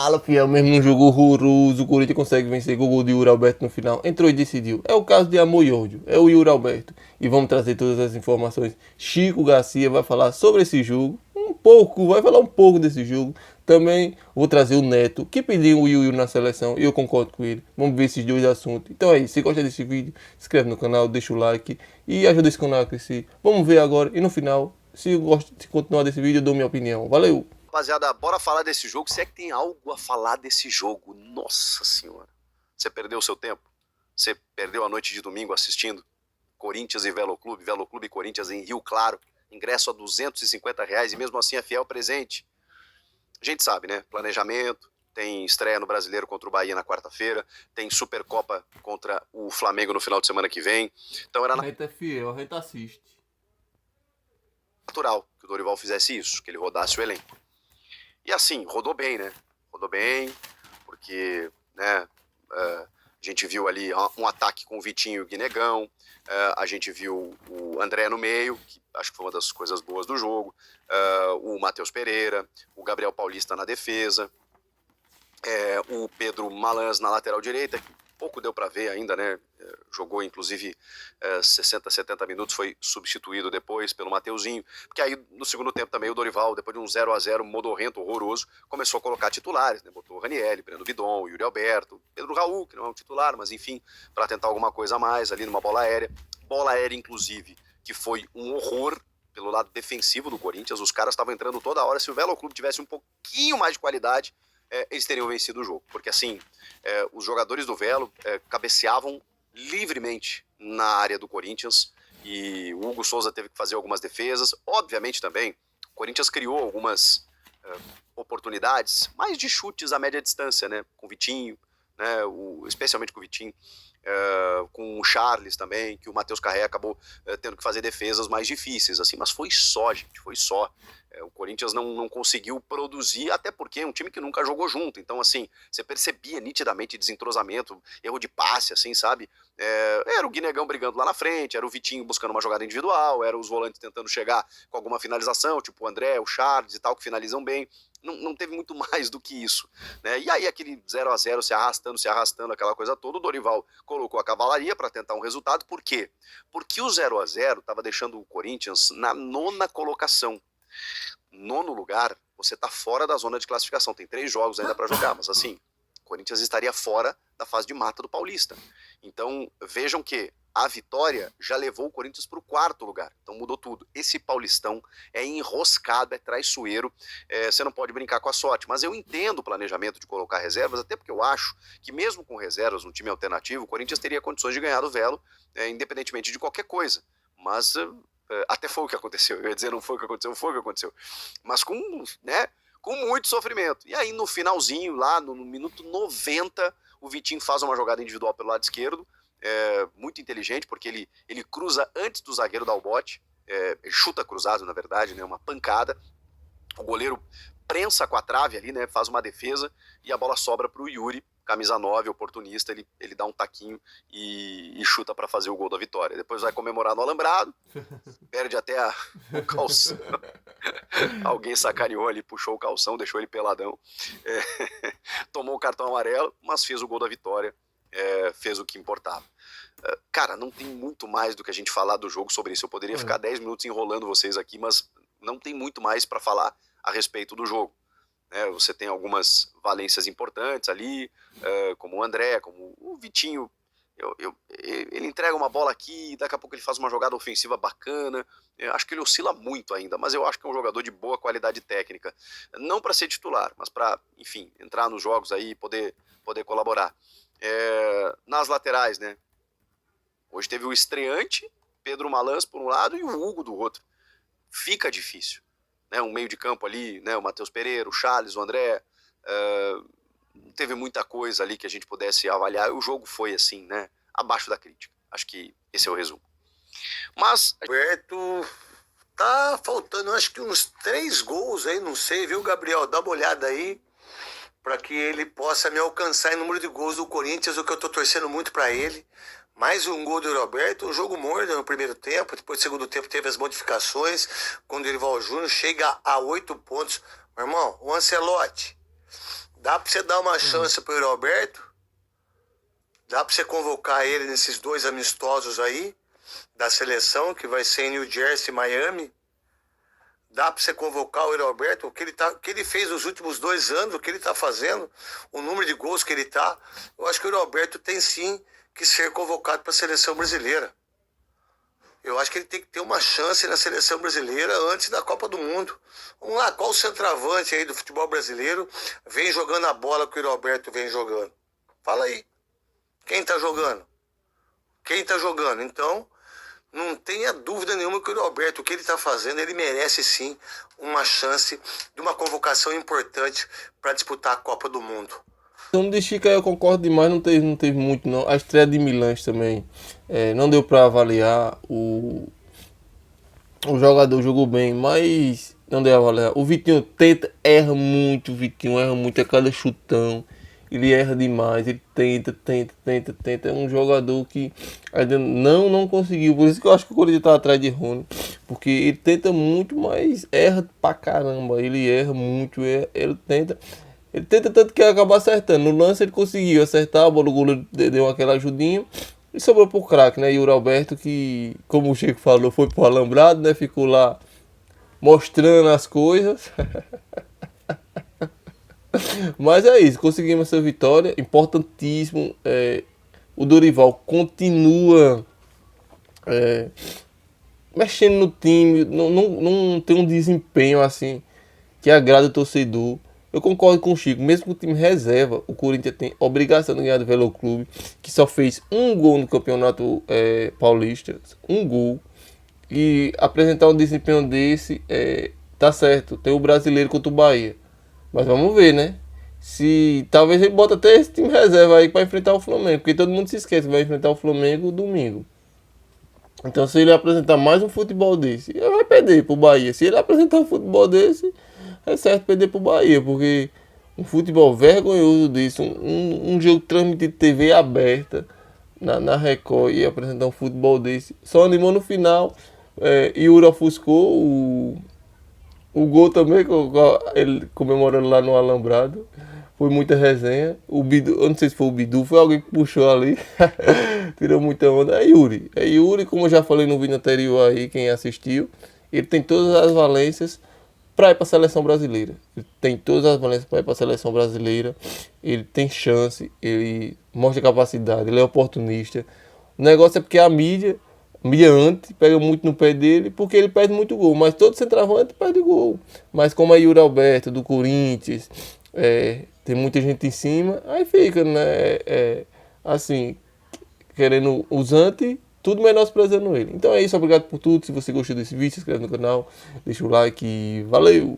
Fala, fiel, mesmo num jogo horroroso, o Corinthians consegue vencer com o gol de Yuri Alberto no final. Entrou e decidiu. É o caso de amor e ódio. É o Yuri Alberto. E vamos trazer todas as informações. Chico Garcia vai falar sobre esse jogo. Um pouco, vai falar um pouco desse jogo. Também vou trazer o Neto, que pediu o Yuri na seleção. E eu concordo com ele. Vamos ver esses dois assuntos. Então é isso. Se gosta desse vídeo, se inscreve no canal, deixa o like e ajuda esse canal a crescer. Vamos ver agora. E no final, se eu gosto de continuar desse vídeo, eu dou minha opinião. Valeu! Rapaziada, bora falar desse jogo. Se é que tem algo a falar desse jogo. Nossa senhora. Você perdeu o seu tempo? Você perdeu a noite de domingo assistindo Corinthians e Velo Clube e Corinthians em Rio Claro. Ingresso a R$ 250 e mesmo assim é fiel presente. A gente sabe, né? Planejamento. Tem estreia no Brasileiro contra o Bahia na quarta-feira. Tem Supercopa contra o Flamengo no final de semana que vem. Então era A gente é fiel, a gente assiste. natural que o Dorival fizesse isso, que ele rodasse o elenco. E assim, rodou bem, né? Rodou bem, porque, né, a gente viu ali um ataque com o Vitinho e o Guinegão, a gente viu o André no meio, que acho que foi uma das coisas boas do jogo, o Matheus Pereira, o Gabriel Paulista na defesa, o Pedro Malans na lateral direita, que pouco deu para ver ainda, né? Jogou inclusive 60, 70 minutos, foi substituído depois pelo Mateuzinho, porque aí no segundo tempo também o Dorival, depois de um 0-0 modorrento, horroroso, começou a colocar titulares, né? Botou o Ranieri, Breno Bidon, Yuri Alberto, Pedro Raul, que não é um titular, mas enfim, para tentar alguma coisa a mais ali numa bola aérea, inclusive, que foi um horror pelo lado defensivo do Corinthians. Os caras estavam entrando toda hora. Se o Velo Clube tivesse um pouquinho mais de qualidade, eles teriam vencido o jogo, porque assim, os jogadores do Velo cabeceavam livremente na área do Corinthians, e o Hugo Souza teve que fazer algumas defesas. Obviamente também, o Corinthians criou algumas oportunidades, mais de chutes a média distância, né, com o Vitinho, né, especialmente com o Vitinho, com o Charles também, que o Matheus Carré acabou tendo que fazer defesas mais difíceis, assim, mas foi só, gente, foi só. O Corinthians não conseguiu produzir, até porque é um time que nunca jogou junto. Então, assim, você percebia nitidamente desentrosamento, erro de passe, assim, sabe? Era o Guinegão brigando lá na frente, era o Vitinho buscando uma jogada individual, era os volantes tentando chegar com alguma finalização, tipo o André, o Charles e tal, que finalizam bem. Não teve muito mais do que isso, né? E aí aquele 0-0 se arrastando, aquela coisa toda, o Dorival colocou a cavalaria para tentar um resultado. Por quê? Porque o 0-0 estava deixando o Corinthians na 9ª colocação. 9º lugar, você tá fora da zona de classificação. Tem 3 jogos ainda para jogar, mas assim, o Corinthians estaria fora da fase de mata do Paulista. Então, vejam que a vitória já levou o Corinthians para o 4º lugar. Então mudou tudo. Esse Paulistão é enroscado, é traiçoeiro. Você não pode brincar com a sorte. Mas eu entendo o planejamento de colocar reservas, até porque eu acho que mesmo com reservas, um time alternativo, o Corinthians teria condições de ganhar do Velo, independentemente de qualquer coisa. Mas até foi o que aconteceu. Eu ia dizer não foi o que aconteceu, foi o que aconteceu. Mas com muito sofrimento. E aí no finalzinho, lá no minuto 90, o Vitinho faz uma jogada individual pelo lado esquerdo, muito inteligente, porque ele cruza antes do zagueiro dar o bote, chuta cruzado, na verdade, né, uma pancada. O goleiro prensa com a trave ali, né, faz uma defesa, e a bola sobra para o Yuri, camisa 9, oportunista. Ele dá um taquinho e chuta para fazer o gol da vitória. Depois vai comemorar no alambrado, perde até o calção. Alguém sacaneou ali, puxou o calção, deixou ele peladão, tomou o cartão amarelo, mas fez o gol da vitória, fez o que importava. Cara, não tem muito mais do que a gente falar do jogo sobre isso. Eu poderia ficar 10 minutos enrolando vocês aqui, mas não tem muito mais para falar a respeito do jogo. Você tem algumas valências importantes ali, como o André, como o Vitinho. Ele entrega uma bola aqui, daqui a pouco ele faz uma jogada ofensiva bacana. Eu acho que ele oscila muito ainda, mas eu acho que é um jogador de boa qualidade técnica. Não para ser titular, mas para, enfim, entrar nos jogos aí e poder colaborar. Nas laterais, né? Hoje teve o estreante, Pedro Malans por um lado e o Hugo do outro. Fica difícil, né? Um meio de campo ali, né? O Matheus Pereira, o Charles, o André. Não teve muita coisa ali que a gente pudesse avaliar. O jogo foi assim, né? Abaixo da crítica. Acho que esse é o resumo. Mas Roberto, tá faltando acho que uns 3 gols aí, não sei, viu, Gabriel? Dá uma olhada aí para que ele possa me alcançar em número de gols do Corinthians, o que eu tô torcendo muito para ele. Mais um gol do Roberto, um jogo morno no primeiro tempo, depois no segundo tempo teve as modificações, quando o Dorival Júnior chega a 8 pontos. Meu irmão, o Dá pra você dar uma chance pro Yuri Alberto? Dá pra você convocar ele nesses 2 amistosos aí, da seleção, que vai ser em New Jersey e Miami? Dá pra você convocar o Yuri Alberto? O que ele fez nos últimos 2 anos, o que ele tá fazendo, o número de gols que ele tá. Eu acho que o Yuri Alberto tem sim que ser convocado para a seleção brasileira. Eu acho que ele tem que ter uma chance na seleção brasileira antes da Copa do Mundo. Vamos lá, qual centroavante aí do futebol brasileiro vem jogando a bola que o Yuri Alberto vem jogando? Fala aí. Quem tá jogando? Quem tá jogando? Então, não tenha dúvida nenhuma que o Yuri Alberto, o que ele tá fazendo, ele merece sim uma chance de uma convocação importante para disputar a Copa do Mundo. Então, de Chica eu concordo demais, não teve muito não. A estreia de Milães também, não deu para avaliar. O jogador jogou bem, mas não deu pra avaliar. O Vitinho erra muito, a cada chutão. Ele erra demais, ele tenta. É um jogador que ainda não conseguiu. Por isso que eu acho que o Corinthians tá atrás de Rony. Porque ele tenta muito, mas erra pra caramba. Ele erra muito, ele tenta. Ele tenta tanto que acaba acertando. No lance ele conseguiu acertar, a bola, o goleiro deu aquela ajudinha. E sobrou pro craque, né? Yuri Alberto, que, como o Chico falou, foi pro alambrado, né? Ficou lá mostrando as coisas. Mas é isso, conseguimos essa vitória. Importantíssimo. O Dorival continua mexendo no time. Não tem um desempenho assim que agrada o torcedor. Eu concordo com o Chico, mesmo com o time reserva, o Corinthians tem obrigação de ganhar do Velo Clube, que só fez um gol no Campeonato Paulista, um gol, e apresentar um desempenho desse, tá certo, tem o brasileiro contra o Bahia, mas vamos ver, né? Se talvez ele bota até esse time reserva aí para enfrentar o Flamengo, porque todo mundo se esquece que vai enfrentar o Flamengo domingo. Então se ele apresentar mais um futebol desse, ele vai perder pro Bahia. Se ele apresentar um futebol desse, é certo perder pro Bahia, porque um futebol vergonhoso desse, um jogo transmitido TV aberta na Record e apresentar um futebol desse, só animou no final. Yuri ofuscou o gol também, ele comemorando lá no Alambrado. Foi muita resenha. O Bidu, eu não sei se foi o Bidu, foi alguém que puxou ali. Tirou muita onda. É Yuri, como eu já falei no vídeo anterior aí, quem assistiu, ele tem todas as valências para ir para a seleção brasileira. Ele tem todas as valências para ir para a seleção brasileira. Ele tem chance, ele mostra capacidade, ele é oportunista. O negócio é porque a mídia antes pega muito no pé dele, porque ele perde muito gol. Mas todo centroavante perde gol. Mas como é Yuri Alberto, do Corinthians, tem muita gente em cima, aí fica, né? Assim, querendo os anti, tudo menosprezando ele. Então é isso, obrigado por tudo. Se você gostou desse vídeo, se inscreve no canal, deixa o like e valeu!